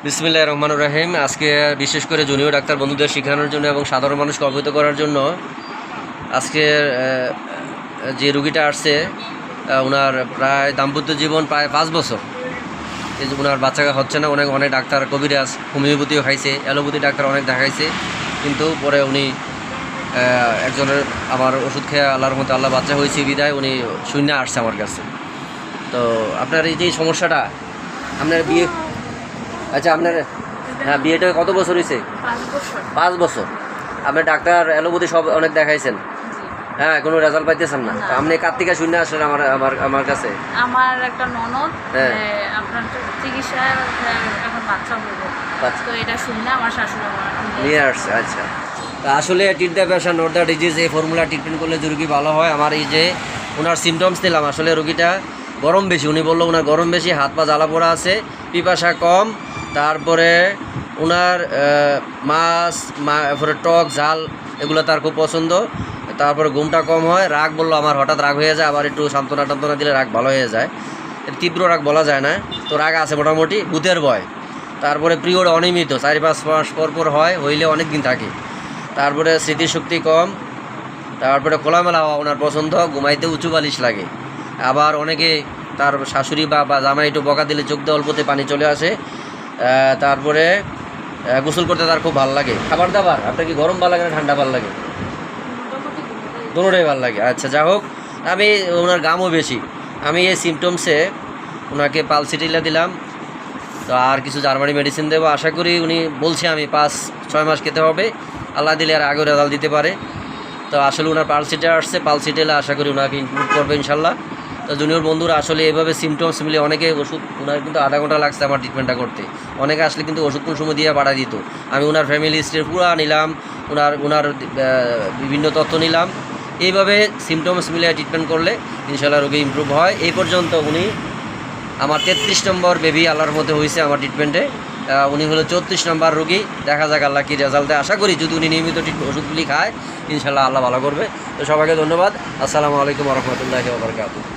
বিসমিল্লাহির রহমানির রহিম। আজকে বিশেষ করে জুনিয়র ডাক্তার বন্ধুদের শেখানোর জন্য এবং সাধারণ মানুষকে অবহিত করার জন্য আজকে যে রুগীটা আসছে ওনার প্রায় দাম্পত্য জীবন প্রায় 5 বছর। এই যে ওনার বাচ্চা হচ্ছে না, অনেক ডাক্তার কবিরাজ হোমিওপ্যাথিও খাইছে, অ্যালোপ্যাথি ডাক্তার অনেক দেখাইছে, কিন্তু পরে উনি একজনের আমার ওষুধ খেয়ে আল্লাহর মতো আল্লাহ বাচ্চা হয়েছে বিদায় উনি শূন্য আসছে আমার কাছে। তো আপনার এই যে সমস্যাটা, আপনার বিয়ে, আচ্ছা আপনার হ্যাঁ বিয়েটা কত বছর হয়েছে? 5 বছর। আপনি ডাক্তার অ্যালোপ্যাথি সব অনেক দেখাইছেন, হ্যাঁ, কোনো রেজাল্ট পাইতেছেন না। আপনি কার্তিকা শূন্য আসলেন আমার কাছে। আমার একটা ননদ আপনার চিকিৎসায় এখন বাচ্চা হইব, তো এটা শুনলে আমার শাশুড়ি নিয়ে আসছে। আচ্ছা, তা আসলে টিট the patient not the disease এই ফর্মুলা ট্রিটমেন্ট করলে যে রুগী ভালো হয়। আমার এই যে ওনার সিমটমস দিলাম, আসলে রুগীটা গরম বেশি, উনি বললো ওনার গরম বেশি, হাত পা জ্বালা পোড়া আছে, পিপাসা কম, তারপরে ওনার মাছ টক ঝাল এগুলো তার খুব পছন্দ, তারপরে ঘুমটা কম হয়, রাগ বললো আমার হঠাৎ রাগ হয়ে যায়, আবার একটু সান্ত্বনা দিলে রাগ ভালো হয়ে যায়, তীব্র রাগ বলা যায় না, তো রাগ আছে মোটামুটি, ভূতের ভয়, তারপরে পিরিয়ড অনিয়মিত 4-5 মাস পর হয়, হইলে অনেক দিন থাকে, তারপরে স্মৃতিশক্তি কম, তারপরে খোলামেলা হওয়া ওনার পছন্দ, ঘুমাইতে উঁচু বালিশ লাগে, আবার অনেকে তার শাশুড়ি বা জামাই একটু বকা দিলে চোখ দিয়ে অল্পতে পানি চলে আসে, তারপরে গোসল করতে তার খুব ভালো লাগে। খাবার দাবার আপনার কি গরম ভালো লাগে না ঠান্ডা ভালো লাগে? দুটোটাই ভালো লাগে। আচ্ছা, যা হোক, আমি ওনার গামও বেশি, আমি এই সিমটমসে ওনাকে পালসিটিলা দিলাম, তো আর কিছু জার্মানি মেডিসিন দেবো, আশা করি উনি বলছে আমি 5-6 মাস খেতে হবে, আল্লাহ দিলে আর আগেও রেজাল্ট দিতে পারে। তো আসলে ওনার পালসিটা আসছে, পালসিটেলা আশা করি ওনাকে ইনক্লুড করবে ইনশাল্লাহ। তো জুনিয়র বন্ধুরা আসলে এভাবে সিমটমস মিলে অনেকে ওষুধ, ওনার কিন্তু আধা ঘন্টা লাগছে আমার ট্রিটমেন্টটা করতে, অনেকে আসলে কিন্তু ওষুধ কোন সময় দিয়ে পাঠা দিত, আমি ওনার ফ্যামিলি হিস্ট্রি পুরো নিলাম, ওনার বিভিন্ন তথ্য নিলাম, এইভাবে সিমটমস মিলে ট্রিটমেন্ট করলে ইনশাল্লাহ রোগী ইমপ্রুভ হয়। এই পর্যন্ত উনি আমার 33 নম্বর বেবি আল্লাহর মধ্যে হয়েছে আমার ট্রিটমেন্টে, উনি হলো 34 নম্বর রোগী। দেখা যাক আল্লাহ কি রেজাল্ট দেয়, আশা করি যদি উনি নিয়মিত ওষুধগুলি খায় ইনশাল্লাহ আল্লাহ ভালো করবে। তো সবাইকে ধন্যবাদ। আসসালামু আলাইকুম ওয়া রাহমাতুল্লাহি ওয়া বারাকাতুহু।